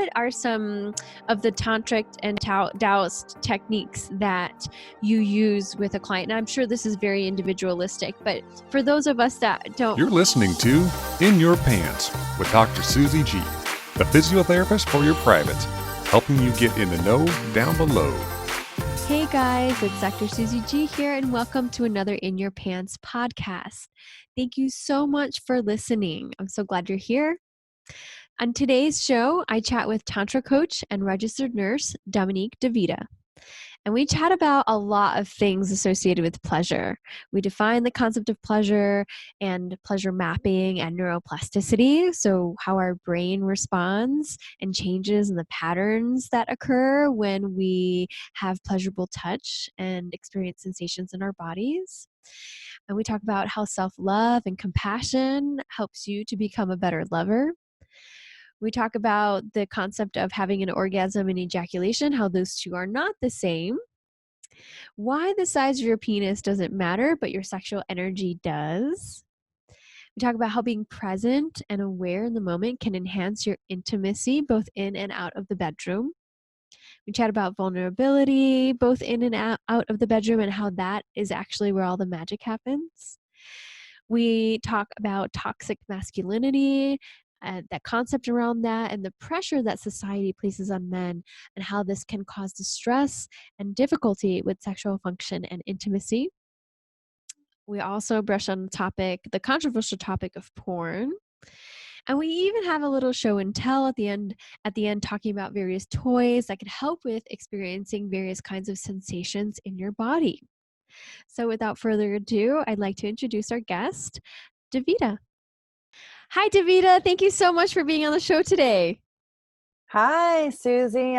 what are some of the Tantric and Daoist techniques that you use with a client? And I'm sure this is very individualistic, but for those of us that don't... You're listening to In Your Pants with Dr. Susie G, the physiotherapist for your privates, helping you get in the know down below. Hey guys, it's Dr. Susie G here, and welcome to another In Your Pants podcast. Thank you so much for listening. I'm so glad you're here. On today's show, I chat with Tantra coach and registered nurse, Dominique DeVita. And we chat about a lot of things associated with pleasure. We define the concept of pleasure and pleasure mapping and neuroplasticity, so how our brain responds and changes in the patterns that occur when we have pleasurable touch and experience sensations in our bodies. And we talk about how self-love and compassion helps you to become a better lover. We talk about the concept of having an orgasm and ejaculation, how those two are not the same. Why the size of your penis doesn't matter, but your sexual energy does. We talk about how being present and aware in the moment can enhance your intimacy, both in and out of the bedroom. We chat about vulnerability, both in and out of the bedroom, and how that is actually where all the magic happens. We talk about toxic masculinity, that concept around that, and the pressure that society places on men, and how this can cause distress and difficulty with sexual function and intimacy. We also brush on the controversial topic of porn. And we even have a little show and tell at the end, talking about various toys that can help with experiencing various kinds of sensations in your body. So without further ado, I'd like to introduce our guest, DeVita. Hi, DeVita. Thank you so much for being on the show today. Hi, Susie.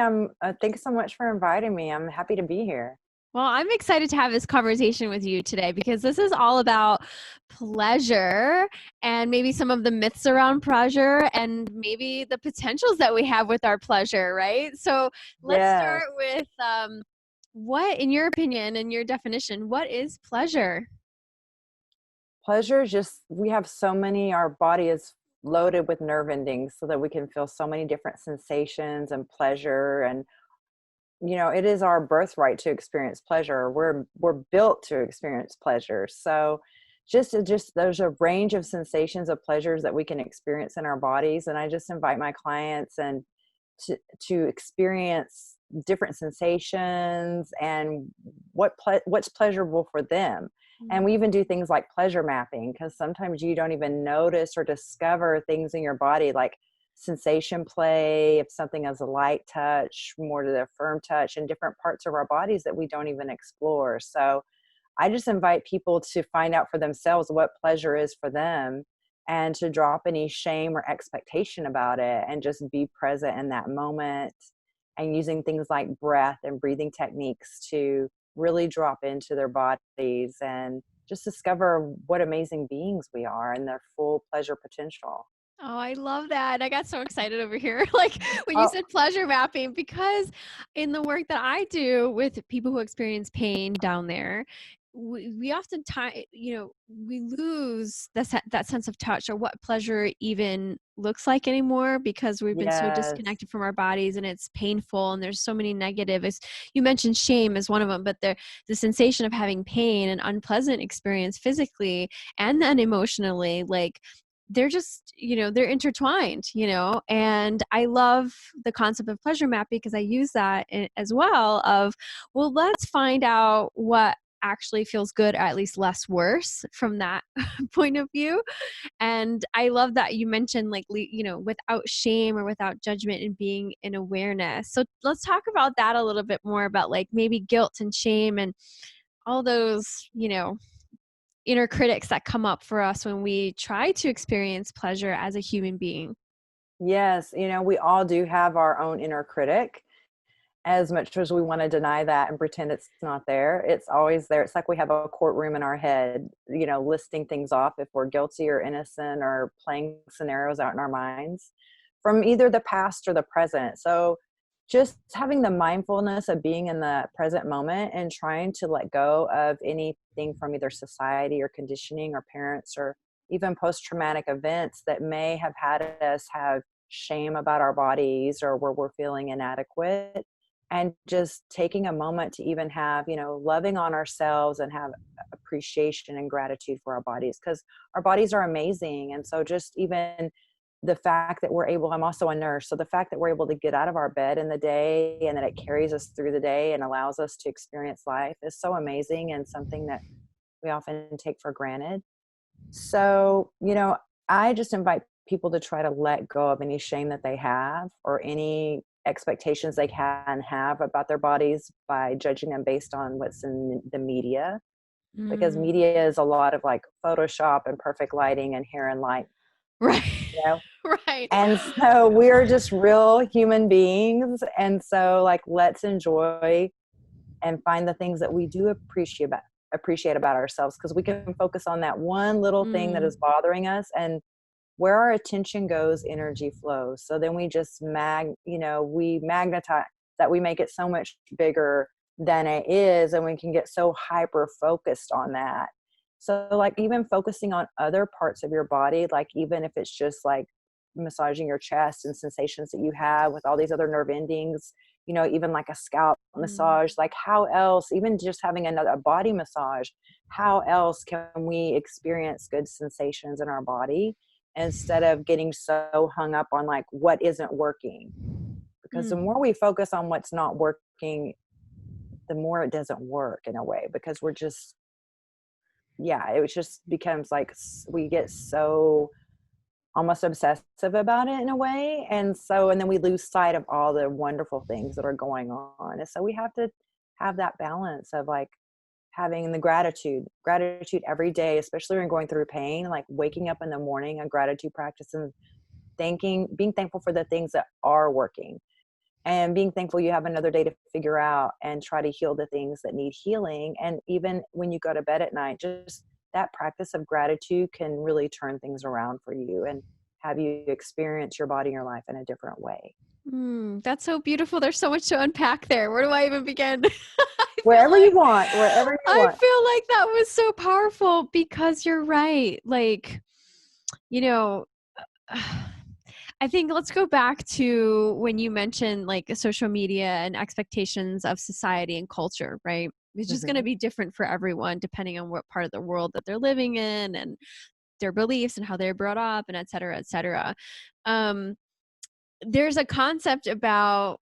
Thanks so much for inviting me. I'm happy to be here. Well, I'm excited to have this conversation with you today because this is all about pleasure and maybe some of the myths around pleasure and maybe the potentials that we have with our pleasure, right? So let's start with what, in your opinion and your definition, what is pleasure? Pleasure is just, we have so many, our body is loaded with nerve endings so that we can feel so many different sensations and pleasure. And, you know, it is our birthright to experience pleasure. We're built to experience pleasure. So just there's a range of sensations of pleasures that we can experience in our bodies. And I just invite my clients and to experience different sensations and what's pleasurable for them. And we even do things like pleasure mapping, because sometimes you don't even notice or discover things in your body like sensation play, if something has a light touch, more to the firm touch, and different parts of our bodies that we don't even explore. So I just invite people to find out for themselves what pleasure is for them and to drop any shame or expectation about it and just be present in that moment, and using things like breath and breathing techniques to really drop into their bodies and just discover what amazing beings we are and their full pleasure potential. Oh, I love that. I got so excited over here. Like when you said pleasure mapping, because in the work that I do with people who experience pain down there, we often we lose that sense of touch or what pleasure even looks like anymore, because we've been so disconnected from our bodies and it's painful, and there's so many negatives. You mentioned shame as one of them, but the sensation of having pain and unpleasant experience physically and then emotionally, like they're just, they're intertwined, and I love the concept of pleasure map because I use that as well of, well, let's find out what actually feels good, or at least less worse from that point of view. And I love that you mentioned without shame or without judgment and being in awareness. So let's talk about that a little bit more, about like maybe guilt and shame and all those, inner critics that come up for us when we try to experience pleasure as a human being. Yes. We all do have our own inner critic. As much as we want to deny that and pretend it's not there, it's always there. It's like we have a courtroom in our head, listing things off if we're guilty or innocent, or playing scenarios out in our minds from either the past or the present. So just having the mindfulness of being in the present moment and trying to let go of anything from either society or conditioning or parents or even post-traumatic events that may have had us have shame about our bodies or where we're feeling inadequate, and just taking a moment to even have, loving on ourselves and have appreciation and gratitude for our bodies, because our bodies are amazing. And so just even the fact that I'm also a nurse, so the fact that we're able to get out of our bed in the day and that it carries us through the day and allows us to experience life is so amazing, and something that we often take for granted. So, I just invite people to try to let go of any shame that they have or any expectations they can have about their bodies by judging them based on what's in the media, because Mm. media is a lot of like Photoshop and perfect lighting and hair and light, Right. you know? Right. And so we're just real human beings. And so like, let's enjoy and find the things that we do appreciate about ourselves, because we can focus on that one little thing that Mm. is bothering us, and where our attention goes, energy flows. So then we just we magnetize that, we make it so much bigger than it is, and we can get so hyper focused on that. So like even focusing on other parts of your body, like even if it's just like massaging your chest and sensations that you have with all these other nerve endings, even like a scalp Mm. massage, like how else, even just having a body massage, how else can we experience good sensations in our body instead of getting so hung up on like what isn't working? Because the Mm. more we focus on what's not working, the more it doesn't work in a way, because we're just, it just becomes like we get so almost obsessive about it in a way. And then we lose sight of all the wonderful things that are going on. And so we have to have that balance of like having the gratitude every day, especially when going through pain, like waking up in the morning, a gratitude practice, and being thankful for the things that are working, and being thankful you have another day to figure out and try to heal the things that need healing. And even when you go to bed at night, just that practice of gratitude can really turn things around for you and have you experience your body and your life in a different way. Mm. That's so beautiful. There's so much to unpack there. Where do I even begin? I feel Wherever you like want, wherever you I want. feel like that was so powerful, because you're right. Like, you know, I think let's go back to when you mentioned like social media and expectations of society and culture, right? It's just going to Mhm. be different for everyone depending on what part of the world that they're living in and their beliefs and how they're brought up and et cetera, et cetera. Um, there's a concept about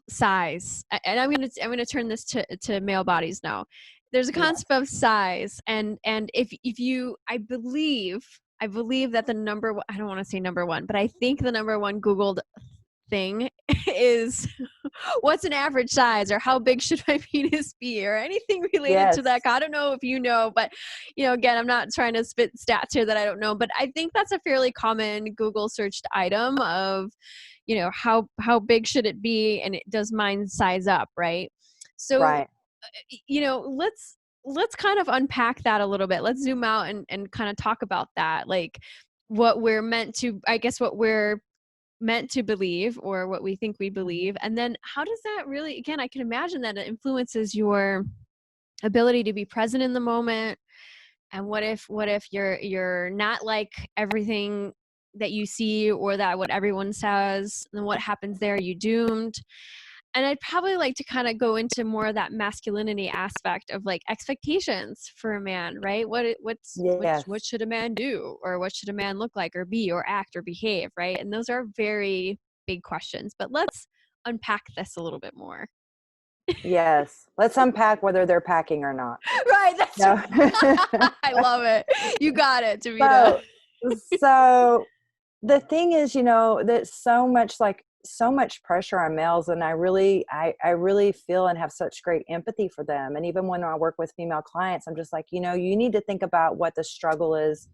size, and I'm gonna turn this to male bodies now. There's a Yes. concept of size, and if you, I believe that the I don't want to say number one, but I think the number one Googled thing is what's an average size, or how big should my penis be, or anything related to that. Yes. I don't know if you know, but again, I'm not trying to spit stats here that I don't know, but I think that's a fairly common Google searched item of, how big should it be, and does mine size up, right? So, Right. let's kind of unpack that a little bit. Let's zoom out and kind of talk about that, like what we're meant to, I guess, what we're meant to believe, or what we think we Mhm. believe, and then how does that really, again, I can imagine that it influences your ability to be present in the moment. And what if you're not like everything that you see, or that what everyone says, and what happens there? You doomed. And I'd probably like to kind of go into more of that masculinity aspect of like expectations for a man, right? What Yes. should a man do, or what should a man look like, or be, or act, or behave, right? And those are very big questions, but let's unpack this a little bit more. Yes. Let's unpack whether they're packing or not. Right, that's No. I love it. You got it, Davita. so so the thing is, that so much pressure on males, and I really feel and have such great empathy for them. And even when I work with female clients, I'm just like, you need to think about what the struggle is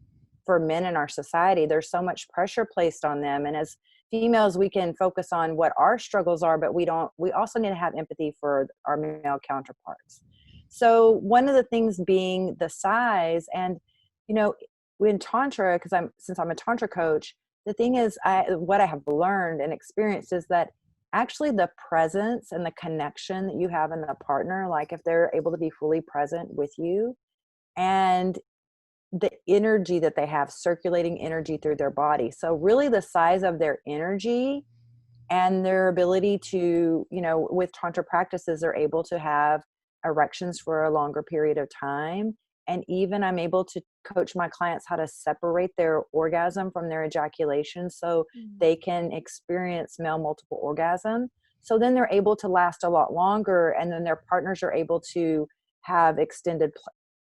for men in our society. There's so much pressure placed on them, and as females we can focus on what our struggles are, but we also need to have empathy for our male counterparts. So one of the things being the size. And you know in tantra, because since I'm a tantra coach, the thing is, what I have learned and experienced is that actually the presence and the connection that you have in the partner, like if they're able to be fully present with you, and the energy that they have, circulating energy through their body. So really the size of their energy and their ability to, with Tantra practices, they're able to have erections for a longer period of time. And even I'm able to coach my clients how to separate their orgasm from their ejaculation so they can experience male multiple orgasm. So then they're able to last a lot longer. And then their partners are able to have extended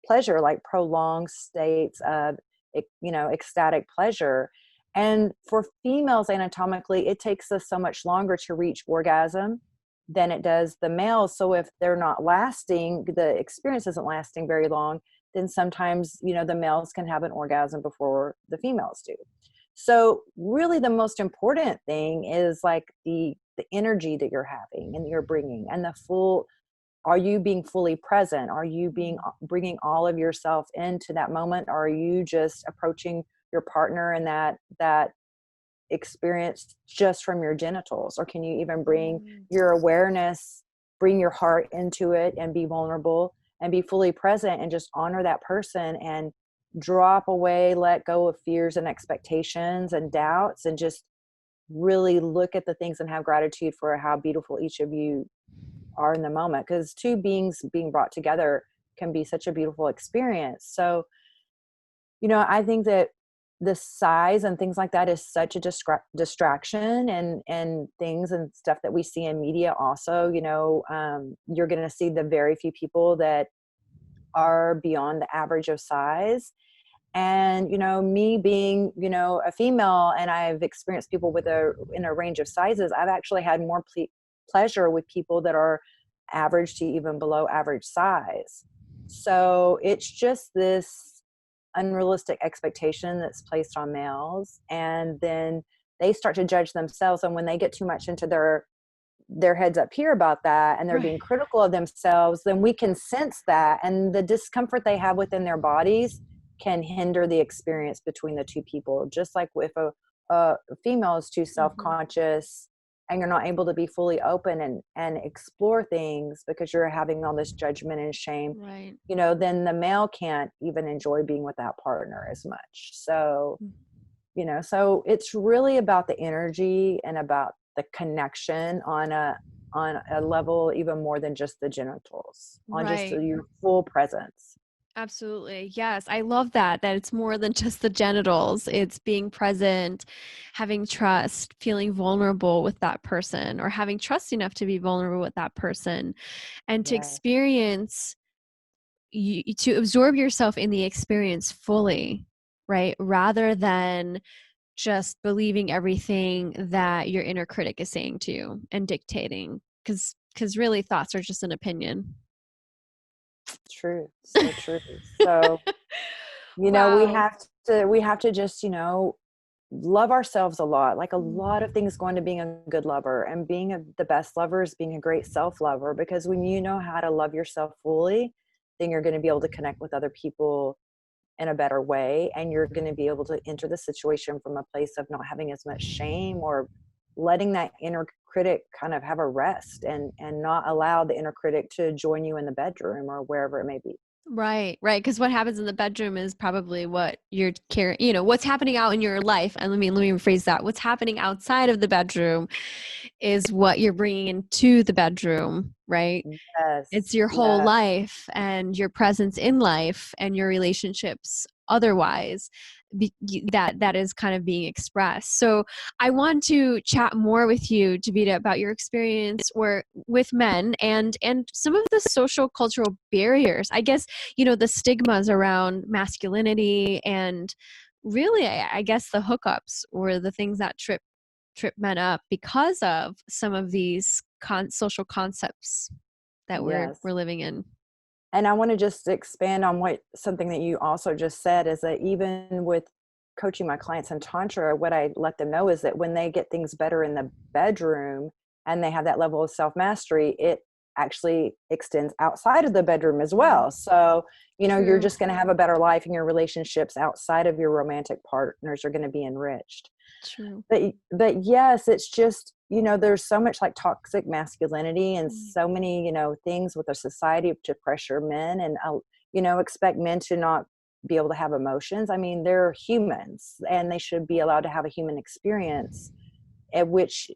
pleasure, like prolonged states of, ecstatic pleasure. And for females, anatomically, it takes us so much longer to reach orgasm than it does the males. So if they're not lasting, the experience isn't lasting very long, then sometimes, the males can have an orgasm before the females do. So really the most important thing is like the energy that you're having and that you're bringing, and are you being fully present? Are you bringing all of yourself into that moment? Or are you just approaching your partner and that experience just from your genitals? Or can you even bring your awareness, bring your heart into it and be vulnerable and be fully present and just honor that person and drop away, let go of fears and expectations and doubts, and just really look at the things and have gratitude for how beautiful each of you are in the moment, because two beings being brought together can be such a beautiful experience. So, I think that the size and things like that is such a distraction, and things and stuff that we see in media also. You're going to see the very few people that are beyond the average of size. And, me being, a female, and I've experienced people in a range of sizes, I've actually had more pleasure with people that are average to even below average size. So it's just this unrealistic expectation that's placed on males, and then they start to judge themselves. And when they get too much into their heads up here about that, and they're being critical of themselves, then we can sense that, and the discomfort they have within their bodies can hinder the experience between the two people. Just like if a female is too self-conscious and you're not able to be fully open and explore things because you're having all this judgment and shame, then the male can't even enjoy being with that partner as much. So, so it's really about the energy and about the connection on a level even more than just the genitals, on just your full presence. Absolutely. Yes. I love that it's more than just the genitals. It's being present, having trust, feeling vulnerable with that person, or having trust enough to be vulnerable with that person, and to experience, to absorb yourself in the experience fully, right? Rather than just believing everything that your inner critic is saying to you and dictating, because really thoughts are just an opinion. True. So true. So, we have to just, love ourselves a lot. Like a lot of things go into being a good lover, and being the best lover is being a great self-lover, because when you know how to love yourself fully, then you're going to be able to connect with other people in a better way. And you're going to be able to enter the situation from a place of not having as much shame, or letting that inner critic kind of have a rest, and not allow the inner critic to join you in the bedroom or wherever it may be. Right. Because what happens in the bedroom is probably what you're carrying, what's happening out in your life. And let me rephrase that. What's happening outside of the bedroom is what you're bringing into the bedroom, right? Yes. It's your whole life and your presence in life and your relationships otherwise that is kind of being expressed. So I want to chat more with you, Javita, about your experience with men and some of the social cultural barriers, I guess, the stigmas around masculinity, and really, I guess the hookups or the things that trip men up because of some of these social concepts that we're living in. And I want to just expand on something that you also just said, is that even with coaching my clients in Tantra, what I let them know is that when they get things better in the bedroom and they have that level of self-mastery, it actually extends outside of the bedroom as well. So, you're just going to have a better life, and your relationships outside of your romantic partners are going to be enriched. True. But yes, it's just, there's so much like toxic masculinity and so many, things with a society to pressure men and, expect men to not be able to have emotions. I mean, they're humans and they should be allowed to have a human experience, at which,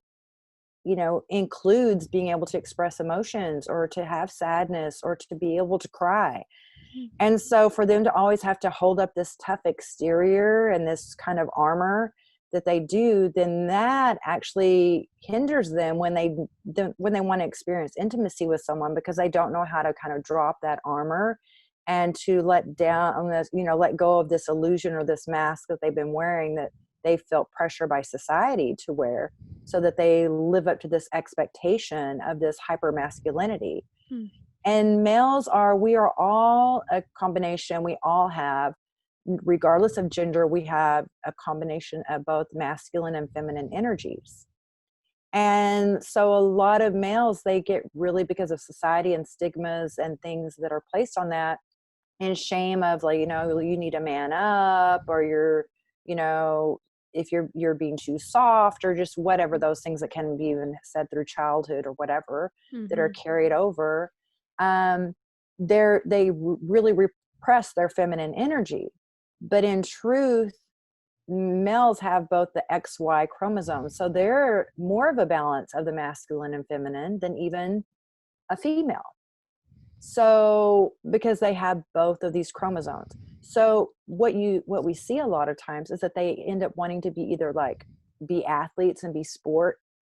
you know, includes being able to express emotions or to have sadness or to be able to cry. And so for them to always have to hold up this tough exterior and this kind of armor that they do, then that actually hinders them when they want to experience intimacy with someone, because they don't know how to kind of drop that armor and to let down on this, you know, let go of this illusion or this mask that they've been wearing, that they felt pressure by society to wear, so that they live up to this expectation of this hyper masculinity. And males we are all a combination. We all have, regardless of gender, we have a combination of both masculine and feminine energies. And so a lot of males, they get really, because of society and stigmas and things that are placed on that, and shame of, like, you know, you need to man up, or you're, you know, if you're being too soft, or just whatever, those things that can be even said through childhood or whatever, that are carried over. They really repress their feminine energy. But in truth, males have both the XY chromosomes. So they're more of a balance of the masculine and feminine than even a female. So because they have both of these chromosomes. So what we see a lot of times is that they end up wanting to be either like be athletes and be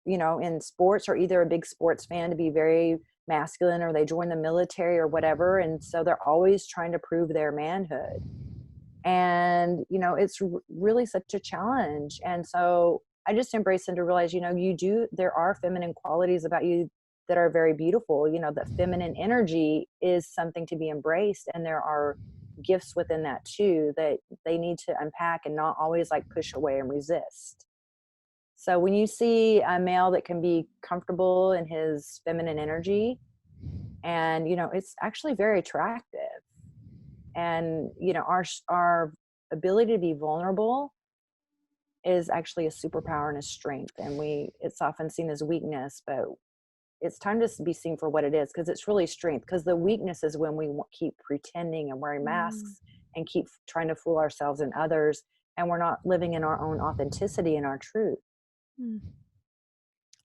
in sports, or either a big sports fan to be very masculine, or they join the military or whatever. And so they're always trying to prove their manhood. And, you know, it's really such a challenge. And so I just embrace and to realize, you know, there are feminine qualities about you that are very beautiful. You know, that feminine energy is something to be embraced. And there are gifts within that too, that they need to unpack and not always like push away and resist. So when you see a male that can be comfortable in his feminine energy, and, you know, it's actually very attractive. And, you know, our ability to be vulnerable is actually a superpower and a strength. And it's often seen as weakness, but it's time to be seen for what it is, because it's really strength. Because the weakness is when we keep pretending and wearing masks and keep trying to fool ourselves and others, and we're not living in our own authenticity and our truth.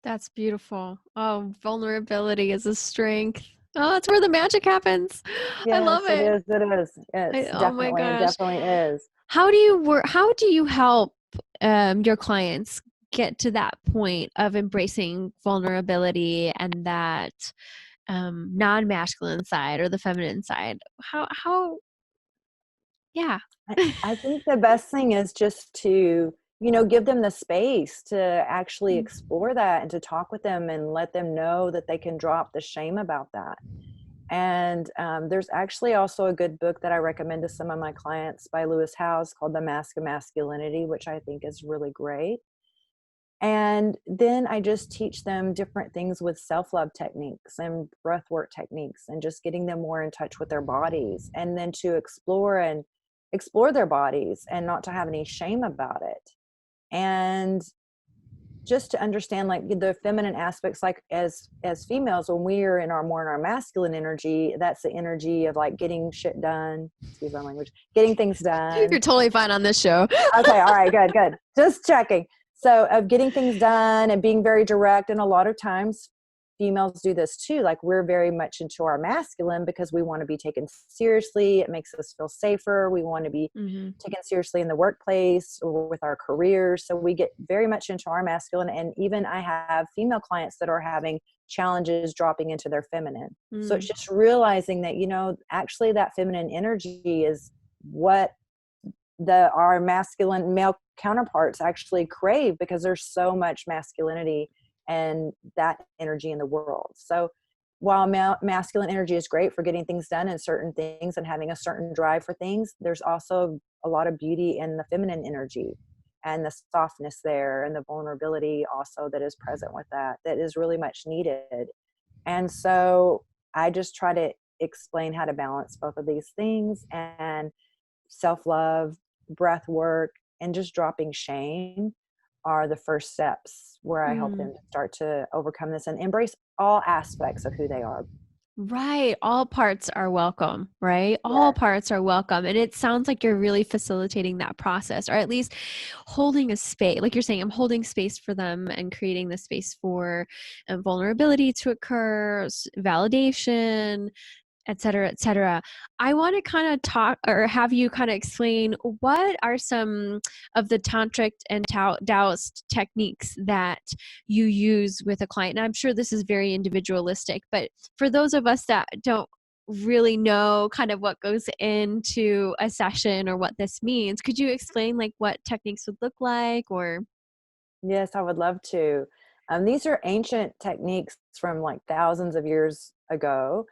That's beautiful. Oh, vulnerability is a strength. Oh, that's where the magic happens. Yes, I love it. It is. Oh my It gosh. definitely is. How do you help your clients get to that point of embracing vulnerability and that non-masculine side or the feminine side? Yeah. I think the best thing is just to, you know, give them the space to actually explore that, and to talk with them and let them know that they can drop the shame about that. And there's actually also a good book that I recommend to some of my clients by Lewis Howes called The Mask of Masculinity, which I think is really great. And then I just teach them different things with self-love techniques and breathwork techniques, and just getting them more in touch with their bodies, and then to explore their bodies and not to have any shame about it. And just to understand, like, the feminine aspects, like as females, when we are in our masculine energy, that's the energy of like getting shit done, excuse my language, getting things done. You're totally fine on this show. Okay, all right, good, just checking. So of getting things done and being very direct. And a lot of times females do this too. Like, we're very much into our masculine because we want to be taken seriously. It makes us feel safer. We want to be taken seriously in the workplace or with our careers. So we get very much into our masculine. And even I have female clients that are having challenges dropping into their feminine. So it's just realizing that, you know, actually that feminine energy is what our masculine male counterparts actually crave, because there's so much masculinity and that energy in the world. So while masculine energy is great for getting things done and certain things and having a certain drive for things, there's also a lot of beauty in the feminine energy and the softness there, and the vulnerability also that is present with that is really much needed. And so I just try to explain how to balance both of these things, and self-love, breath work, and just dropping shame are the first steps where I help them to start to overcome this and embrace all aspects of who they are. Right. All parts are welcome, right? All Yes. parts are welcome. And it sounds like you're really facilitating that process, or at least holding a space. Like you're saying, I'm holding space for them and creating the space for vulnerability to occur, validation, et cetera, et cetera. I want to kind of talk or have you kind of explain what are some of the Tantric and Taoist techniques that you use with a client. And I'm sure this is very individualistic, but for those of us that don't really know kind of what goes into a session or what this means, could you explain like what techniques would look like or? Yes, I would love to. These are ancient techniques from like thousands of years ago.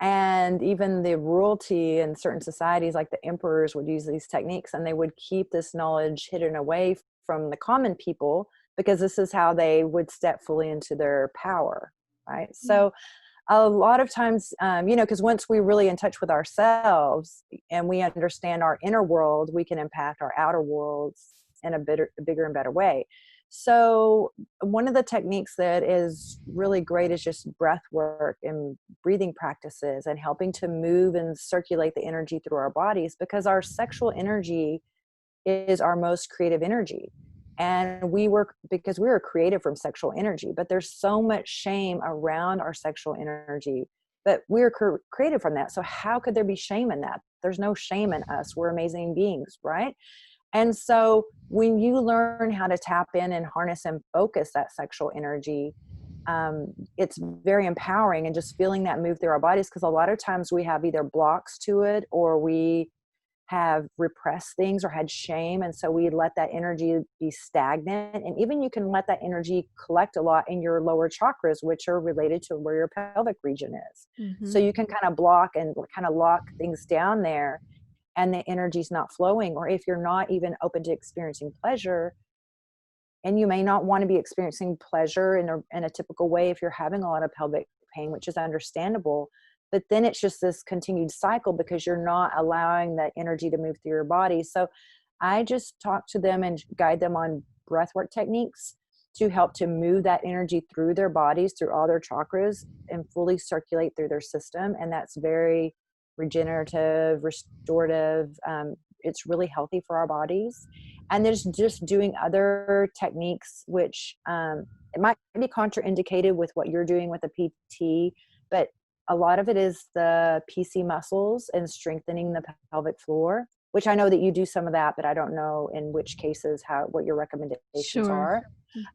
And even the royalty in certain societies, like the emperors, would use these techniques, and they would keep this knowledge hidden away from the common people because this is how they would step fully into their power, right? Mm. So a lot of times, because once we're really in touch with ourselves and we understand our inner world, we can impact our outer worlds in a bigger and better way. So one of the techniques that is really great is just breath work and breathing practices and helping to move and circulate the energy through our bodies, because our sexual energy is our most creative energy. And because we were created from sexual energy, but there's so much shame around our sexual energy, but we're created from that. So how could there be shame in that? There's no shame in us. We're amazing beings, right? And so when you learn how to tap in and harness and focus that sexual energy, it's very empowering, and just feeling that move through our bodies, because a lot of times we have either blocks to it, or we have repressed things or had shame, and so we let that energy be stagnant. And even you can let that energy collect a lot in your lower chakras, which are related to where your pelvic region is. So Mm-hmm. you can kind of block and kind of lock things down there, and the energy's not flowing. Or if you're not even open to experiencing pleasure, and you may not want to be experiencing pleasure in a typical way if you're having a lot of pelvic pain, which is understandable, but then it's just this continued cycle because you're not allowing that energy to move through your body. So I just talk to them and guide them on breathwork techniques to help to move that energy through their bodies, through all their chakras, and fully circulate through their system. And that's very regenerative, restorative. It's really healthy for our bodies. And there's just doing other techniques, which it might be contraindicated with what you're doing with a PT, but a lot of it is the PC muscles and strengthening the pelvic floor, which I know that you do some of that, but I don't know in which cases what your recommendations Sure. are.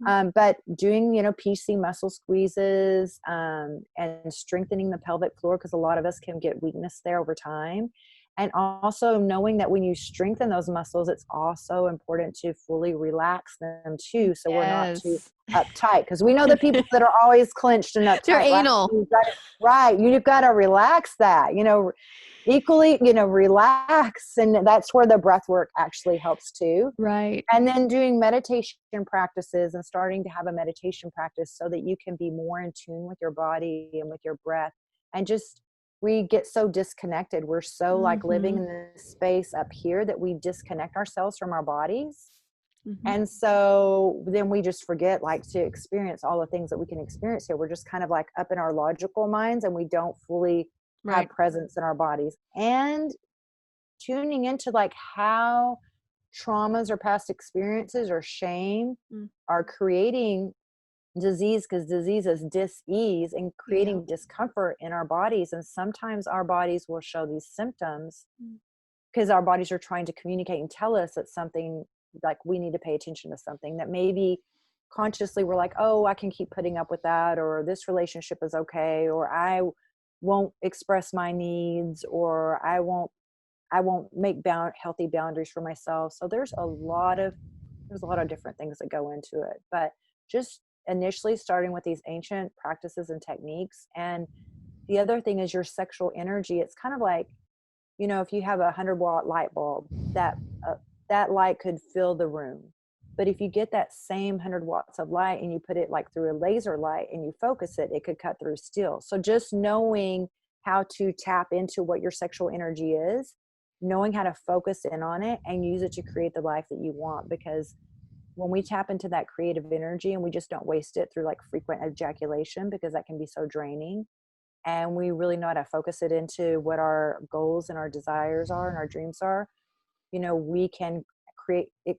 Mm-hmm. But doing, PC muscle squeezes, and strengthening the pelvic floor, because a lot of us can get weakness there over time. And also knowing that when you strengthen those muscles, it's also important to fully relax them too. So we're not too Yes. uptight, because we know the people that are always clenched and They're uptight, right? anal. You've got to relax that, equally, relax. And that's where the breath work actually helps too. Right. And then doing meditation practices and starting to have a meditation practice so that you can be more in tune with your body and with your breath. And just, we get so disconnected. We're so like living Mm-hmm. in this space up here that we disconnect ourselves from our bodies. Mm-hmm. And so then we just forget like to experience all the things that we can experience here. We're just kind of like up in our logical minds, and we don't fully have Right. presence in our bodies. And tuning into like how traumas or past experiences or shame Mm. are creating disease, because disease is dis-ease and Yeah. creating discomfort in our bodies. And sometimes our bodies will show these symptoms Mm. because our bodies are trying to communicate and tell us that something, like we need to pay attention to something that maybe consciously we're like, oh, I can keep putting up with that, or this relationship is okay, or I won't express my needs, or I won't make healthy boundaries for myself. So there's a lot of different things that go into it. But just initially starting with these ancient practices and techniques. And the other thing is your sexual energy. It's kind of like, if you have a 100-watt light bulb, that light could fill the room. But if you get that same 100 watts of light and you put it like through a laser light and you focus it, it could cut through steel. So just knowing how to tap into what your sexual energy is, knowing how to focus in on it and use it to create the life that you want. Because when we tap into that creative energy and we just don't waste it through like frequent ejaculation, because that can be so draining, and we really know how to focus it into what our goals and our desires are and our dreams are, we can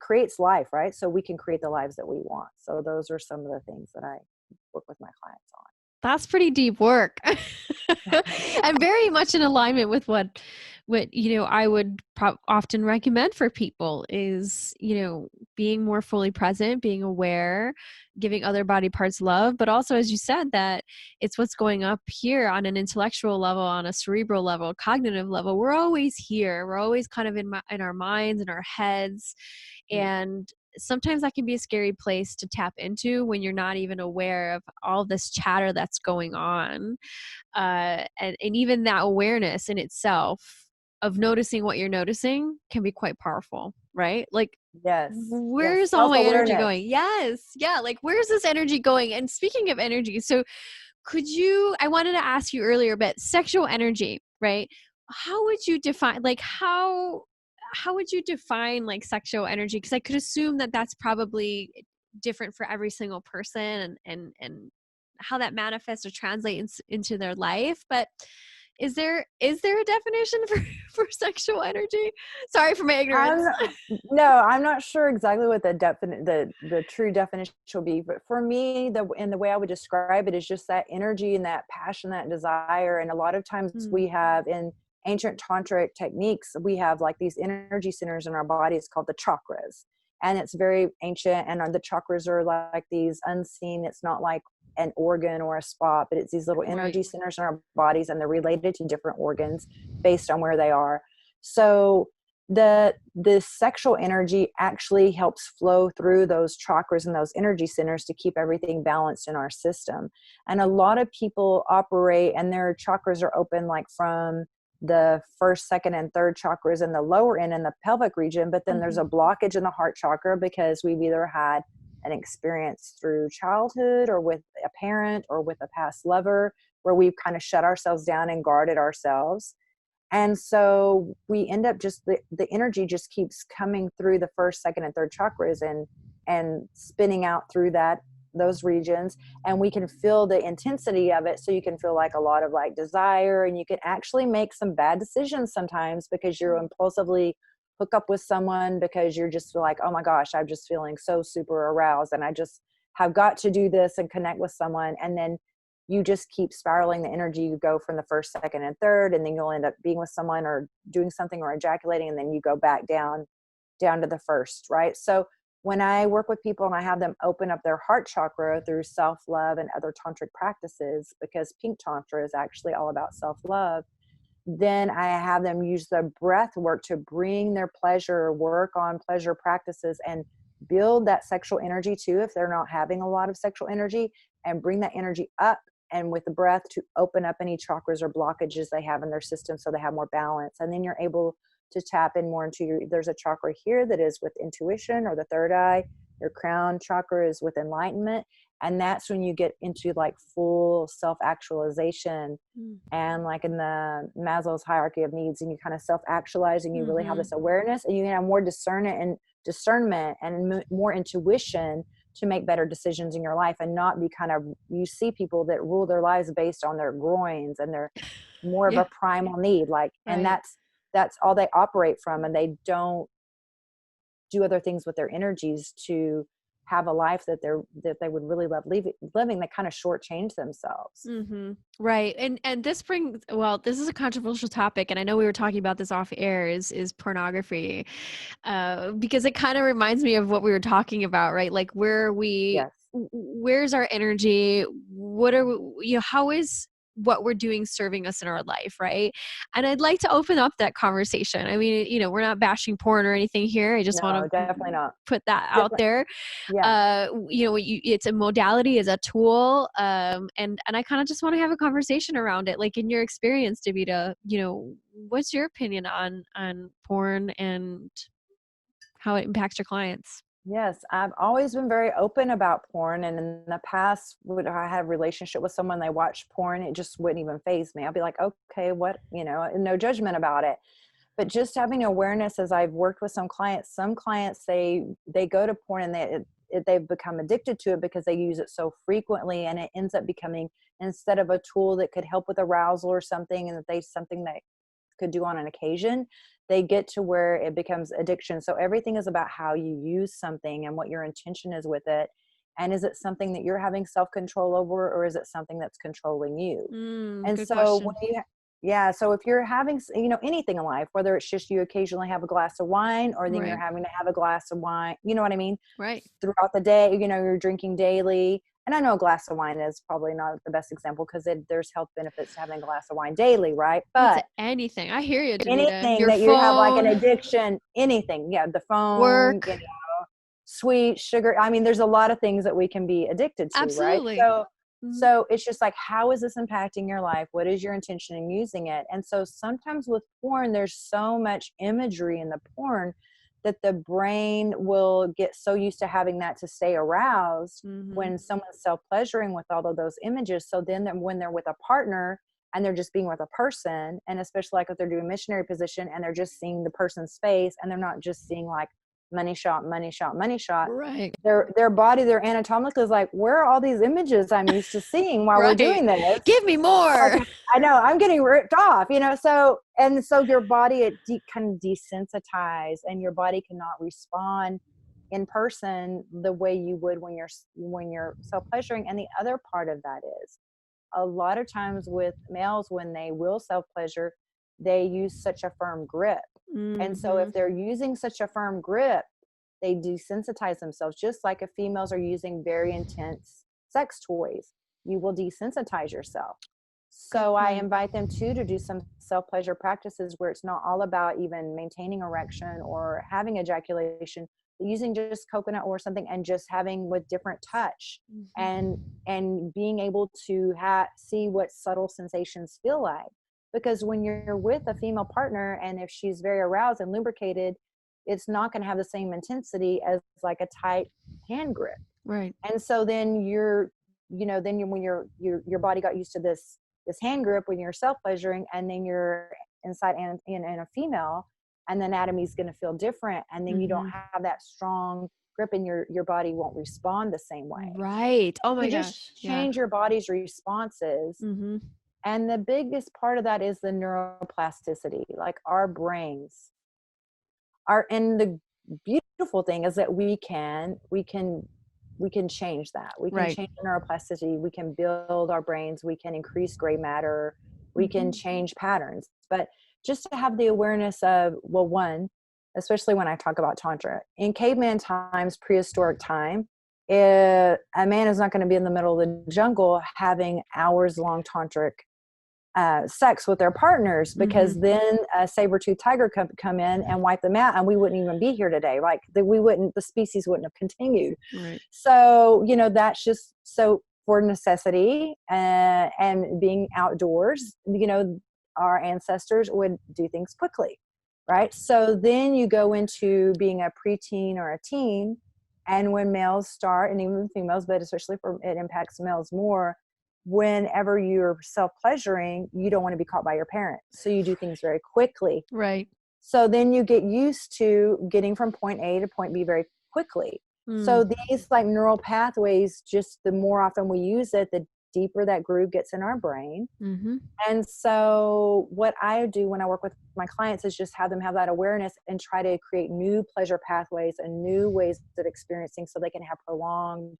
creates life, right? So we can create the lives that we want. So those are some of the things that I work with my clients on. That's pretty deep work. And very much in alignment with what I would often recommend for people is, being more fully present, being aware, giving other body parts love, but also, as you said, that it's what's going up here on an intellectual level, on a cerebral level, cognitive level. We're always here. We're always kind of in our minds, in our heads. And sometimes that can be a scary place to tap into when you're not even aware of all this chatter that's going on. And even that awareness in itself of noticing what you're noticing can be quite powerful, right? Like, Yes. where's all my energy Self-awareness. going? Yes. Yeah. Like, where's this energy going? And speaking of energy, so I wanted to ask you earlier, but sexual energy, right? How would you define, like, how would you define like sexual energy? Because I could assume that that's probably different for every single person, and how that manifests or translates into their life. But is there a definition for sexual energy? Sorry for my ignorance. I'm not sure exactly what the true definition will be, but for me, the way I would describe it is just that energy and that passion, that desire. And a lot of times we have in ancient tantric techniques, we have like these energy centers in our body. It's called the chakras, and it's very ancient. And the chakras are like these unseen. It's not like an organ or a spot, but it's these little energy centers in our bodies, and they're related to different organs based on where they are. So the sexual energy actually helps flow through those chakras and those energy centers to keep everything balanced in our system. And a lot of people operate and their chakras are open like from the first, second, and third chakras in the lower end in the pelvic region, but then there's a blockage in the heart chakra because we've either had an experience through childhood or with a parent or with a past lover where we've kind of shut ourselves down and guarded ourselves. And so we end up just the energy just keeps coming through the first, second, and third chakras and spinning out through those regions, and we can feel the intensity of it. So you can feel like a lot of like desire, and you can actually make some bad decisions sometimes because you're impulsively hook up with someone because you're just like, oh my gosh, I'm just feeling so super aroused and I just have got to do this and connect with someone. And then you just keep spiraling the energy. You go from the first, second, and third, and then you'll end up being with someone or doing something or ejaculating, and then you go back down to the first, right? So when I work with people and I have them open up their heart chakra through self-love and other tantric practices, because pink tantra is actually all about self-love, then I have them use the breath work to bring their pleasure, work on pleasure practices and build that sexual energy too, if they're not having a lot of sexual energy, and bring that energy up, and with the breath to open up any chakras or blockages they have in their system so they have more balance. And then you're able to tap in more into there's a chakra here that is with intuition or the third eye. Your crown chakra is with enlightenment. And that's when you get into like full self-actualization and like in the Maslow's hierarchy of needs, and you kind of self-actualize and you really have this awareness, and you can have more discernment and more intuition to make better decisions in your life, and not be kind of, you see people that rule their lives based on their groins and they're more of a primal need, like, and that's all they operate from, and they don't do other things with their energies to have a life that they would really love living. They kind of shortchange themselves. Right. And this this is a controversial topic, and I know we were talking about this off air, is pornography, because it kind of reminds me of what we were talking about, right? Like where's our energy? What are we, how is what we're doing serving us in our life, right? And I'd like to open up that conversation. I mean, we're not bashing porn or anything here. I just want to definitely not put that out there. It's a modality, is a tool, and I kind of just want to have a conversation around it. Like, in your experience, Davida, what's your opinion on porn and how it impacts your clients? Yes, I've always been very open about porn. And in the past, when I had a relationship with someone, they watched porn, it just wouldn't even faze me. I'll be like, okay, what, no judgment about it. But just having awareness, as I've worked with some clients, they go to porn and they've become addicted to it because they use it so frequently, and it ends up becoming, instead of a tool that could help with arousal or something, and that they something that could do on an occasion, they get to where it becomes addiction. So everything is about how you use something and what your intention is with it. And is it something that you're having self-control over, or is it something that's controlling you? And Good so question. so if you're having, anything in life, whether it's just you occasionally have a glass of wine, or then you're Right. having to have a glass of wine, you know what I mean? Right. Throughout the day, you're drinking daily. And I know a glass of wine is probably not the best example, because there's health benefits to having a glass of wine daily, right? It's But anything. I hear you, Davita. anything Your that you have like an phone, addiction, anything, the phone, work. sweet, sugar. I mean, there's a lot of things that we can be addicted to, right? Absolutely. So it's just like, how is this impacting your life? What is your intention in using it? And so sometimes with porn, there's so much imagery in the porn that the brain will get so used to having that to stay aroused when someone's self-pleasuring with all of those images. So then when they're with a partner and they're just being with a person, and especially like if they're doing missionary position and they're just seeing the person's face, and they're not just seeing like money shot, money shot, money shot. Right. Their body, their anatomically is like, where are all these images I'm used to seeing while we're doing this? Give me more. Like, I know I'm getting ripped off, So your body, it can desensitize, and your body cannot respond in person the way you would when you're self-pleasuring. And the other part of that is, a lot of times with males, when they will self-pleasure, they use such a firm grip. And so if they're using such a firm grip, they desensitize themselves, just like if females are using very intense sex toys, you will desensitize yourself. So I invite them to do some self-pleasure practices where it's not all about even maintaining erection or having ejaculation, but using just coconut or something, and just having with different touch and being able to see what subtle sensations feel like. Because when you're with a female partner, and if she's very aroused and lubricated, it's not going to have the same intensity as like a tight hand grip. Right. And so then when your body got used to this hand grip when you're self-pleasuring, and then you're inside and in a female, and the anatomy is going to feel different. And then you don't have that strong grip, and your body won't respond the same way. Right. Oh my gosh. Just change your body's responses. And the biggest part of that is the neuroplasticity. Like our brains and the beautiful thing is that we can change that. We can change neuroplasticity. We can build our brains. We can increase gray matter. We can change patterns. But just to have the awareness of, well, one, especially when I talk about Tantra, in caveman times, prehistoric time, a man is not going to be in the middle of the jungle having hours-long tantric sex with their partners, because then a saber-toothed tiger come in and wipe them out, and we wouldn't even be here today. Like the species wouldn't have continued. Right. So, that's just so for necessity and being outdoors, our ancestors would do things quickly. Right. So then you go into being a preteen or a teen. And when males start, and even females, but especially it impacts males more, whenever you're self-pleasuring, you don't want to be caught by your parents. So you do things very quickly. Right. So then you get used to getting from point A to point B very quickly. So these like neural pathways, just the more often we use it, the deeper that groove gets in our brain. And so what I do when I work with my clients is just have them have that awareness and try to create new pleasure pathways and new ways of experiencing, so they can have prolonged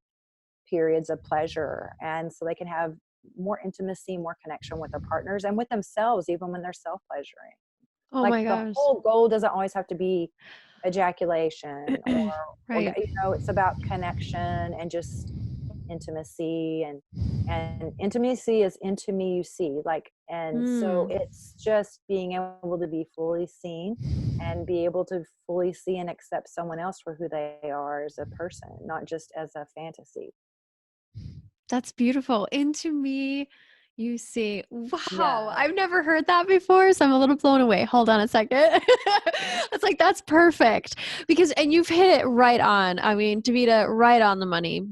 periods of pleasure, and so they can have more intimacy, more connection with their partners and with themselves, even when they're self-pleasuring. Oh Like my the gosh. whole goal doesn't always have to be ejaculation or it's about connection and just intimacy, and intimacy is into me, you see, like, and so it's just being able to be fully seen and be able to fully see and accept someone else for who they are as a person, not just as a fantasy. That's beautiful. Into me, you see. Wow. I've never heard that before, so I'm a little blown away. Hold on a second. It's like, that's perfect. And you've hit it right on. I mean, Davita, right on the money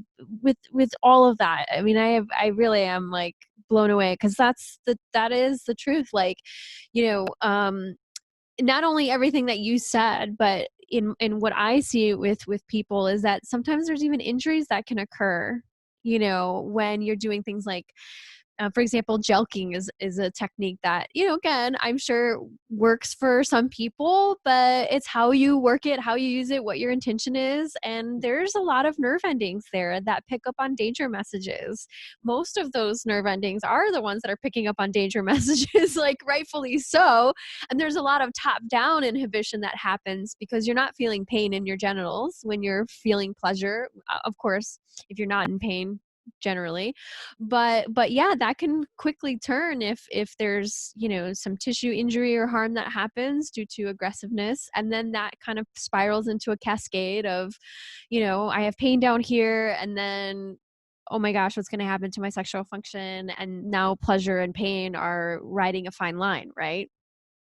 with all of that. I mean, I really am like blown away, because that is the truth. Like, not only everything that you said, but in what I see with people is that sometimes there's even injuries that can occur, when you're doing things like, for example, jelqing is a technique that, again, I'm sure works for some people, but it's how you work it, how you use it, what your intention is. And there's a lot of nerve endings there that pick up on danger messages. Most of those nerve endings are the ones that are picking up on danger messages, like rightfully so. And there's a lot of top down inhibition that happens because you're not feeling pain in your genitals when you're feeling pleasure. Of course, if you're not in pain, generally, but yeah, that can quickly turn if there's some tissue injury or harm that happens due to aggressiveness, and then that kind of spirals into a cascade of I have pain down here, and then oh my gosh, what's going to happen to my sexual function, and now pleasure and pain are riding a fine line, right?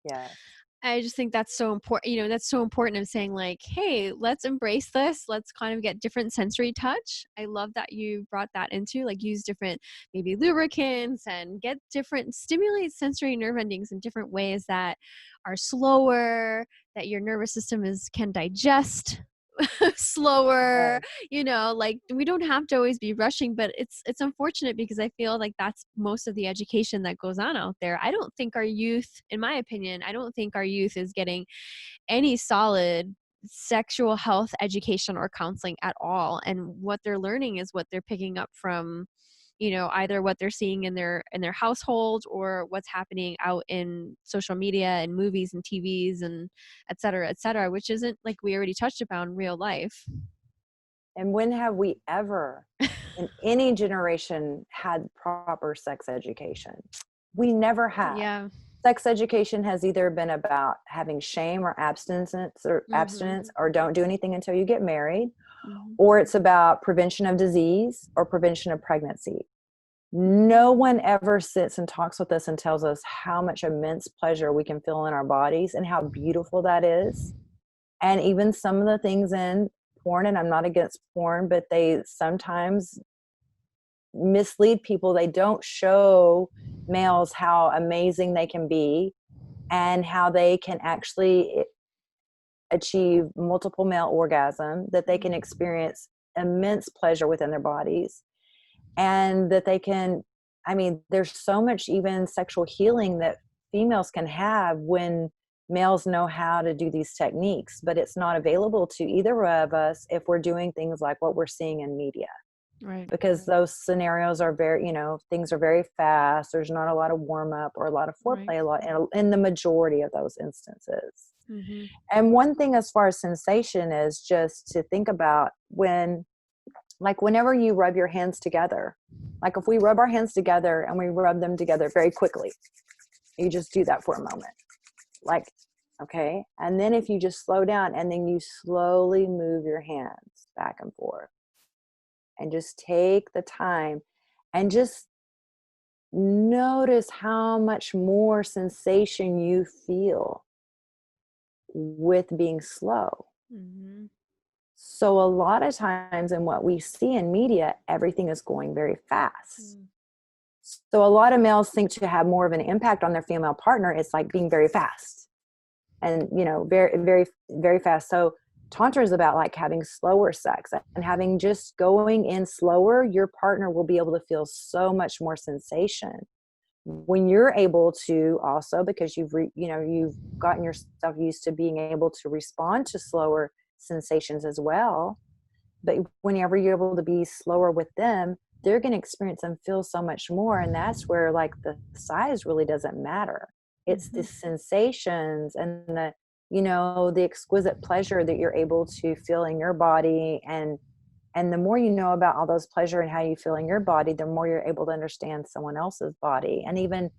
Yes. I just think that's so important. That's so important of saying like, hey, let's embrace this. Let's kind of get different sensory touch. I love that you brought that into like use different maybe lubricants and get different stimulate sensory nerve endings in different ways that are slower, that your nervous system can digest slower, like we don't have to always be rushing, but it's unfortunate because I feel like that's most of the education that goes on out there. I don't think our youth, in my opinion, I don't think our youth is getting any solid sexual health education or counseling at all, and what they're learning is what they're picking up from either what they're seeing in their household or what's happening out in social media and movies and TVs and et cetera, which isn't, like we already touched upon, real life. And when have we ever in any generation had proper sex education? We never have. Yeah. Sex education has either been about having shame or abstinence or don't do anything until you get married, or it's about prevention of disease or prevention of pregnancy. No one ever sits and talks with us and tells us how much immense pleasure we can feel in our bodies and how beautiful that is. And even some of the things in porn, and I'm not against porn, but they sometimes mislead people. They don't show males how amazing they can be and how they can actually achieve multiple male orgasm, that they can experience immense pleasure within their bodies, and that they can, there's so much even sexual healing that females can have when males know how to do these techniques, but it's not available to either of us if we're doing things like what we're seeing in media. Right. Because those scenarios are very, things are very fast. There's not a lot of warm up or a lot of foreplay, Right. a lot in the majority of those instances. Mm-hmm. And one thing as far as sensation is just to think about whenever you rub your hands together, like if we rub our hands together and we rub them together very quickly, you just do that for a moment. Like, okay. And then if you just slow down and then you slowly move your hands back and forth and just take the time and just notice how much more sensation you feel with being slow. Mm-hmm. So a lot of times in what we see in media, everything is going very fast. So a lot of males think to have more of an impact on their female partner, it's like being very fast and, very, very, very fast. So Tantra is about like having slower sex and having just going in slower. Your partner will be able to feel so much more sensation when you're able to also, because you've gotten yourself used to being able to respond to slower sensations as well. But whenever you're able to be slower with them, they're going to experience and feel so much more. And that's where like the size really doesn't matter. It's the sensations and the exquisite pleasure that you're able to feel in your body. And the more you know about all those pleasure and how you feel in your body, the more you're able to understand someone else's body, and even,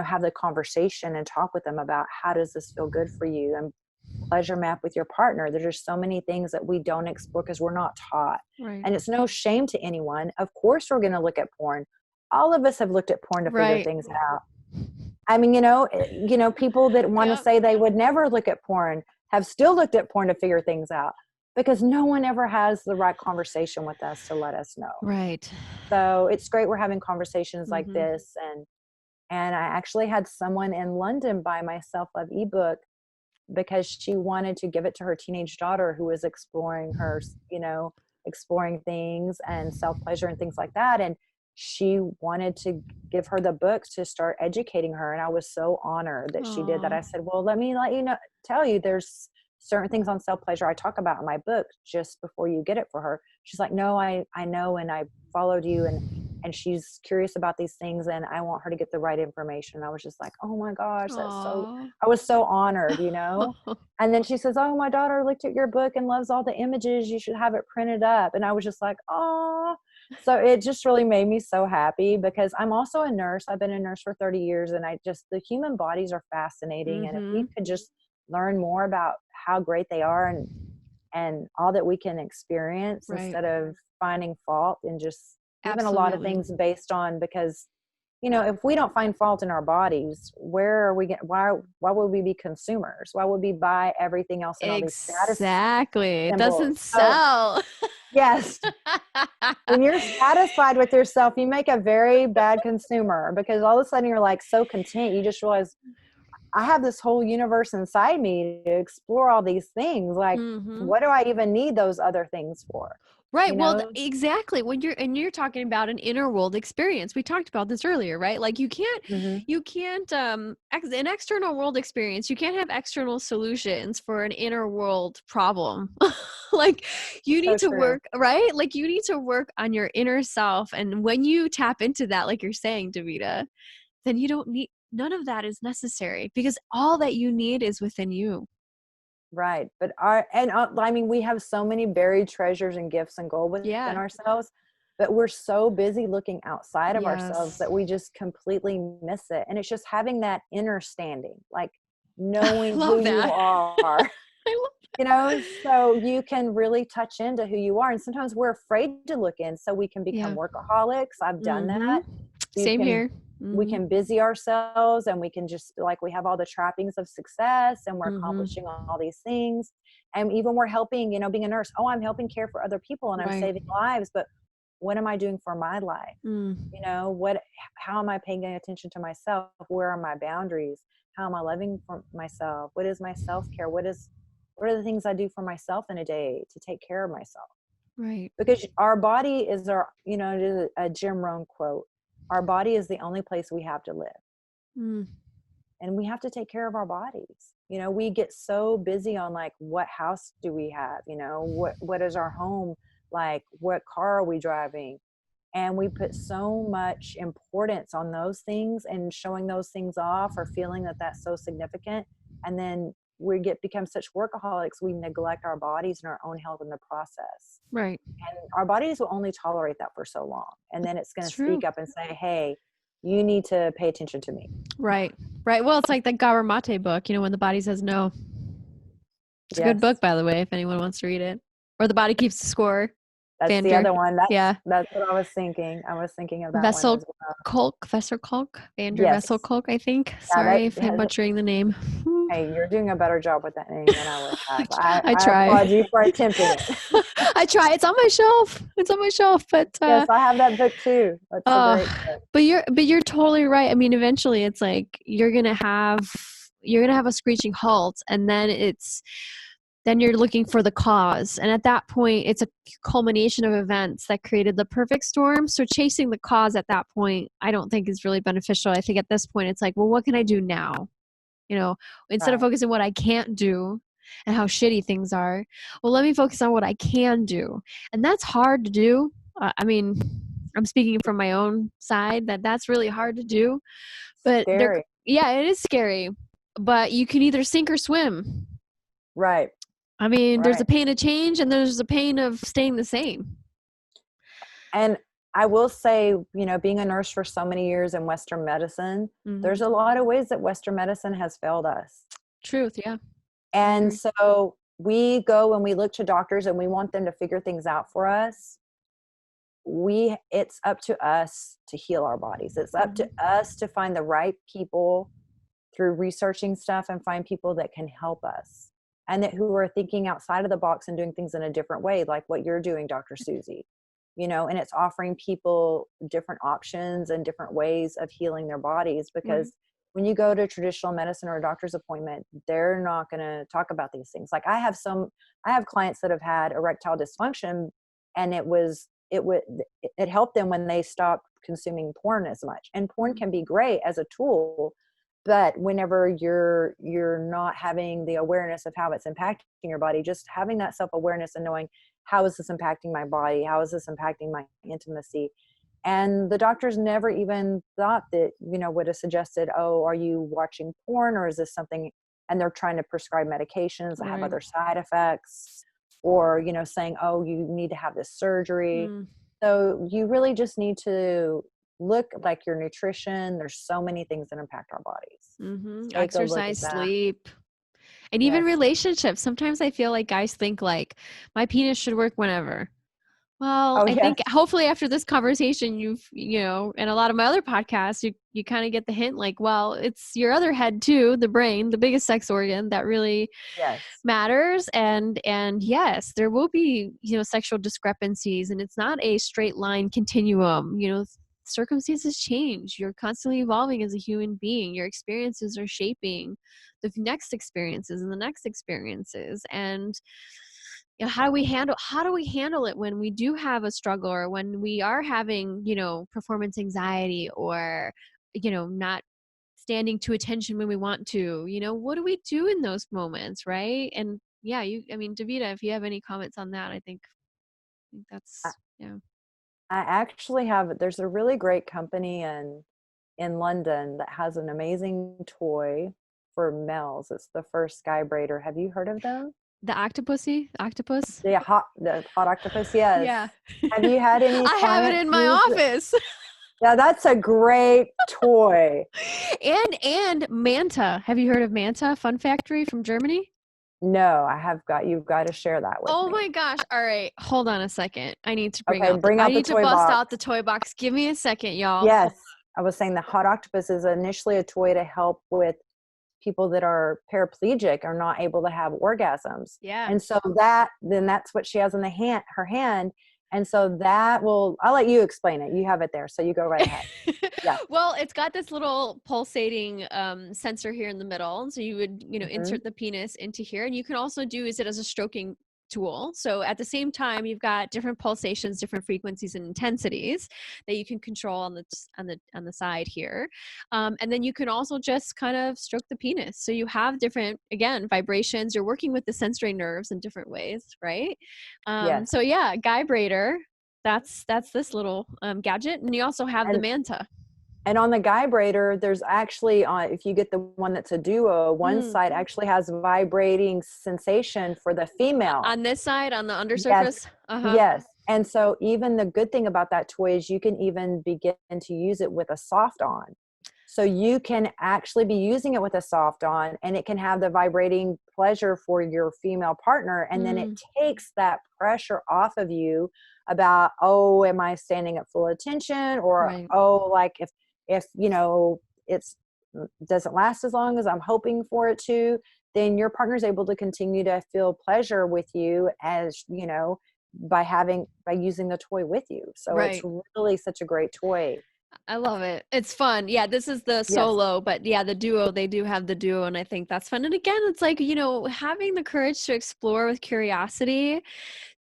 have the conversation and talk with them about how does this feel good for you, and pleasure map with your partner. There's just so many things that we don't explore because we're not taught. Right. And it's no shame to anyone. Of course, we're going to look at porn. All of us have looked at porn to figure things out. People that want to say they would never look at porn have still looked at porn to figure things out, because no one ever has the right conversation with us to let us know. Right. So it's great we're having conversations like this. And I actually had someone in London buy my Self-Love ebook because she wanted to give it to her teenage daughter who was exploring her, exploring things and self-pleasure and things like that. And she wanted to give her the books to start educating her. And I was so honored that she did that. Aw. I said, well, let me tell you, there's certain things on self-pleasure I talk about in my book just before you get it for her. She's like, no, I know. And I followed you, and she's curious about these things, and I want her to get the right information. I was just like, oh my gosh, Aw. I was so honored, And then she says, oh, my daughter looked at your book and loves all the images. You should have it printed up. And I was just like, oh. So it just really made me so happy, because I'm also a nurse. I've been a nurse for 30 years, and the human bodies are fascinating. And if we could just learn more about how great they are, and all that we can experience, Right. instead of finding fault, and just even a lot of things based on, because if we don't find fault in our bodies, where are we why would we be consumers? Why would we buy everything else in all these status Exactly. It symbols? doesn't So, sell. yes, when you're satisfied with yourself, you make a very bad consumer, because all of a sudden you're like so content. You just realize, I have this whole universe inside me to explore all these things. Like, what do I even need those other things for? Right. Well, exactly. When you're talking about an inner world experience, we talked about this earlier, right? Like you can't, an external world experience, you can't have external solutions for an inner world problem. Like you need to work, right? Like you need to work on your inner self. And when you tap into that, like you're saying, Davida, then you don't need, none of that is necessary, because all that you need is within you. Right. But we have so many buried treasures and gifts and gold within ourselves, but we're so busy looking outside of ourselves that we just completely miss it. And it's just having that inner standing, like knowing who you are, so you can really touch into who you are. And sometimes we're afraid to look in, so we can become workaholics. I've done that. Same here. We can busy ourselves, and we can just like, we have all the trappings of success, and we're accomplishing all these things. And even we're helping, being a nurse. Oh, I'm helping care for other people, and I'm saving lives. But what am I doing for my life? How am I paying attention to myself? Where are my boundaries? How am I living for myself? What is my self-care? What are the things I do for myself in a day to take care of myself? Right. Because our body is a Jim Rohn quote. Our body is the only place we have to live. And we have to take care of our bodies. We get so busy on like, what house do we have? What is our home like? What car are we driving? And we put so much importance on those things, and showing those things off, or feeling that that's so significant. And then we become such workaholics, we neglect our bodies and our own health in the process. Right. And our bodies will only tolerate that for so long. And then it's going to speak up and say, hey, you need to pay attention to me. Right. Right. Well, it's like the Gabor Mate book, when the body says no. It's a good book, by the way, if anyone wants to read it. Or The Body Keeps the Score. That's the other one. That's what I was thinking. I was thinking of that Vessel one as well. Professor Kolk, Andrew Vessel Kolk, I think. Sorry if I'm butchering the name. Hey, you're doing a better job with that name than I would have. I try. I applaud you for attempting it. I try. It's on my shelf. But yes, I have that book too. That's a great book. But you're totally right. I mean, eventually, it's like you're gonna have a screeching halt, and then you're looking for the cause. And at that point, it's a culmination of events that created the perfect storm. So chasing the cause at that point, I don't think is really beneficial. I think at this point, it's like, well, what can I do now? Instead of focusing on what I can't do and how shitty things are, well, let me focus on what I can do. And that's hard to do. I'm speaking from my own side that's really hard to do. But scary. It is scary. But you can either sink or swim. Right. There's a pain of change, and there's a pain of staying the same. And I will say, being a nurse for so many years in Western medicine, there's a lot of ways that Western medicine has failed us. Truth, yeah. And so we go and we look to doctors, and we want them to figure things out for us. It's up to us to heal our bodies. It's up to us to find the right people through researching stuff, and find people that can help us, and who are thinking outside of the box and doing things in a different way, like what you're doing, Dr. Susie. And it's offering people different options and different ways of healing their bodies, because when you go to traditional medicine or a doctor's appointment, they're not going to talk about these things. Like I have clients that have had erectile dysfunction, and it helped them when they stopped consuming porn as much. And porn can be great as a tool, but whenever you're not having the awareness of how it's impacting your body, just having that self-awareness and knowing, how is this impacting my body? How is this impacting my intimacy? And the doctors never even thought that, would have suggested, oh, are you watching porn, or is this something, and they're trying to prescribe medications that have other side effects, or, saying, oh, you need to have this surgery. So you really just need to look like your nutrition. There's so many things that impact our bodies. Exercise, sleep, and even relationships. Sometimes I feel like guys think like my penis should work whenever. Well, I think hopefully after this conversation, and a lot of my other podcasts, you kind of get the hint, like, well, it's your other head too, the brain, the biggest sex organ that really matters. And yes, there will be, sexual discrepancies, and it's not a straight line continuum. Circumstances change. You're constantly evolving as a human being. Your experiences are shaping the next experiences and the next experiences. And how do we handle it when we do have a struggle, or when we are having, performance anxiety, or, not standing to attention when we want to, what do we do in those moments? Right. And Davida, if you have any comments on that, I think that's, I actually there's a really great company in London that has an amazing toy for males. It's the first vibrator. Have you heard of them? The octopus? The hot octopus, yes. Yeah. Have you had any? I have it in my office. Yeah, that's a great toy. And Manta. Have you heard of Manta Fun Factory from Germany? No, you've got to share that with me. Oh my gosh. All right. Hold on a second. I need to bust out the toy box. Give me a second, y'all. Yes. I was saying the hot octopus is initially a toy to help with people that are paraplegic, are not able to have orgasms. Yeah. And so that's what she has in her hand. And so I'll let you explain it. You have it there, so you go right ahead. Yeah. Well, it's got this little pulsating sensor here in the middle. So you would, insert the penis into here, and you can also use it as a stroking tool. So at the same time, you've got different pulsations, different frequencies and intensities that you can control on the side here. And then you can also just kind of stroke the penis. So you have different, again, vibrations. You're working with the sensory nerves in different ways, right? Yes. So yeah, vibrator. That's this little gadget, and you also have the Manta. And on the vibrator, there's actually, if you get the one that's a duo, one side actually has vibrating sensation for the female. On this side, on the undersurface? Yes. Yes. And so even the good thing about that toy is you can even begin to use it with a soft on. So you can actually be using it with a soft on, and it can have the vibrating pleasure for your female partner. And then it takes that pressure off of you about, oh, am I standing at full attention? Or, oh, like if it's doesn't last as long as I'm hoping for it to, then your partner's able to continue to feel pleasure with you, as by using the toy with you. So it's really such a great toy. I love it. It's fun. Yeah, this is the solo, but yeah, the duo, they do have the duo, and I think that's fun. And again, it's like, having the courage to explore with curiosity,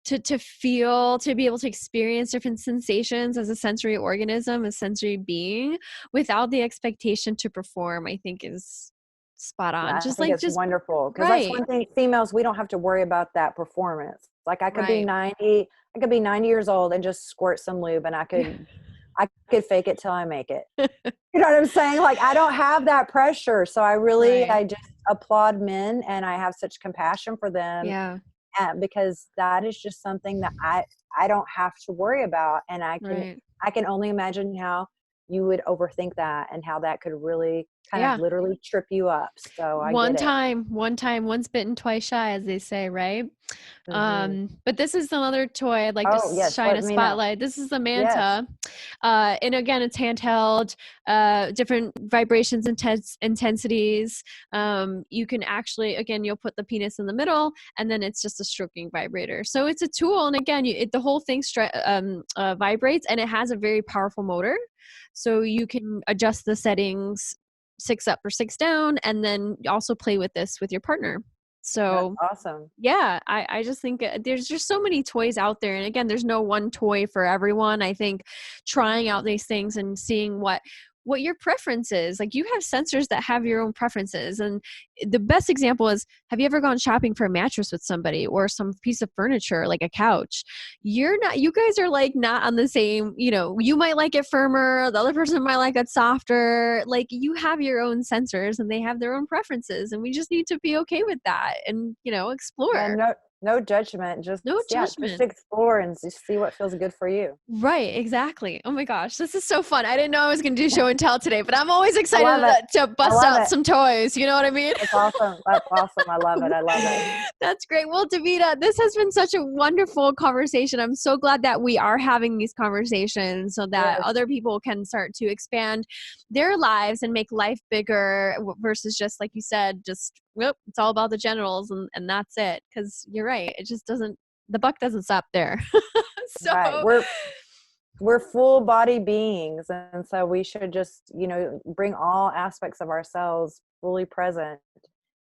to feel, to be able to experience different sensations as a sensory organism, a sensory being, without the expectation to perform, I think is spot on. Yeah, it's wonderful, because that's one thing, females, we don't have to worry about that performance. Like I could be 90 years old and just squirt some lube, and I could fake it till I make it. You know what I'm saying? Like I don't have that pressure. So I just applaud men, and I have such compassion for them. Yeah. Because that is just something that I don't have to worry about. And I can only imagine how you would overthink that, and how that could really kind of literally trip you up. So one time, once bitten, twice shy, as they say, right? But this is another toy I'd like to shine a spotlight. This is the Manta. And again, it's handheld, different vibrations, intensities. You can actually, again, you'll put the penis in the middle, and then it's just a stroking vibrator. So it's a tool. And again, the whole thing vibrates, and it has a very powerful motor. So you can adjust the settings 6 up or 6 down, and then also play with this with your partner. That's So awesome. yeah, I just think there's just so many toys out there. And again, there's no one toy for everyone. I think trying out these things and seeing what your preference is. Like, you have sensors that have your own preferences. And the best example is, have you ever gone shopping for a mattress with somebody or some piece of furniture, like a couch? You guys are like not on the same, you might like it firmer. The other person might like it softer. Like, you have your own sensors and they have their own preferences. And we just need to be okay with that and, Yeah, explore. no judgment. No Just judgment. explore and just see what feels good for you. Right, exactly. Oh my gosh, this is so fun. I didn't know I was going to do show and tell today, but I'm always I excited love it. to bust love out it. some toys. You know what I mean? That's awesome. That's awesome. I love it. I love it. That's great. Well, Davida, this has been such a wonderful conversation. I'm so glad that we are having these conversations so that Yes. other people can start to expand their lives and make life bigger versus just, like you said, just, it's all about the genitals and that's it. Because you're right. It just doesn't, the buck doesn't stop there. So Right. We're full body beings, and so we should just, bring all aspects of ourselves fully present.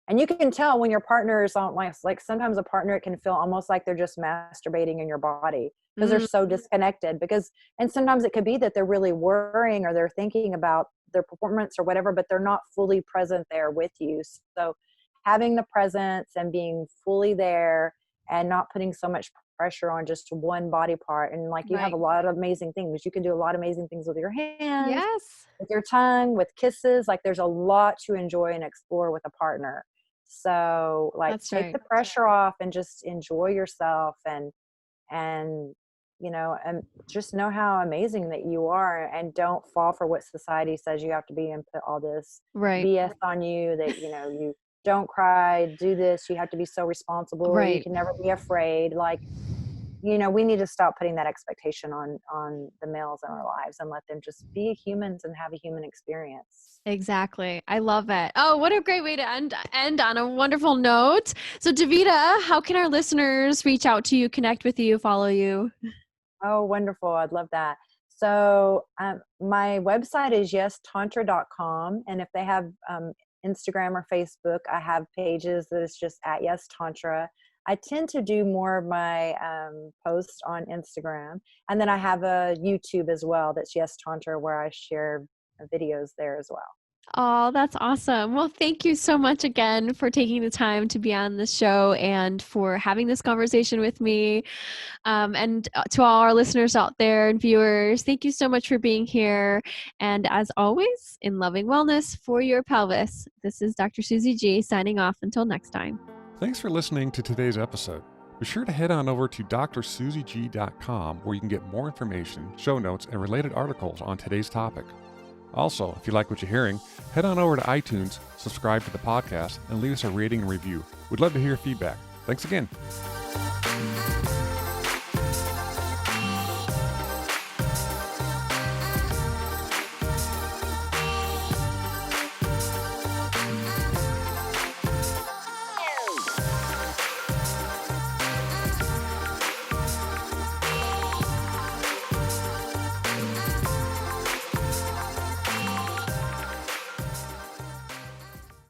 And you can tell when your partner is on, like sometimes a partner, it can feel almost like they're just masturbating in your body because they're so disconnected. And sometimes it could be that they're really worrying or they're thinking about their performance or whatever, but they're not fully present there with you. So having the presence and being fully there and not putting so much pressure on just one body part. And like, you have a lot of amazing things. You can do a lot of amazing things with your hands, yes, with your tongue, with kisses. Like, there's a lot to enjoy and explore with a partner. So like, that's take right. the pressure off and just enjoy yourself and and just know how amazing that you are, and don't fall for what society says you have to be and put all this Right. BS on you that, you don't cry, do this, you have to be so responsible, you Right. can never be afraid. Like, we need to stop putting that expectation on the males in our lives and let them just be humans and have a human experience. Exactly. I love it. Oh, what a great way to end on a wonderful note. So, Davida, how can our listeners reach out to you, connect with you, follow you? Oh, wonderful. I'd love that. So my website is yestantra.com. And if they have Instagram or Facebook, I have pages that is just at Yes Tantra. I tend to do more of my posts on Instagram. And then I have a YouTube as well that's Yes Tantra, where I share videos there as well. Oh, that's awesome. Well, thank you so much again for taking the time to be on the show and for having this conversation with me. And to all our listeners out there and viewers, thank you so much for being here. And as always, in loving wellness for your pelvis, this is Dr. Susie G signing off until next time. Thanks for listening to today's episode. Be sure to head on over to drsuzieg.com where you can get more information, show notes, and related articles on today's topic. Also, if you like what you're hearing, head on over to iTunes, subscribe to the podcast, and leave us a rating and review. We'd love to hear feedback. Thanks again.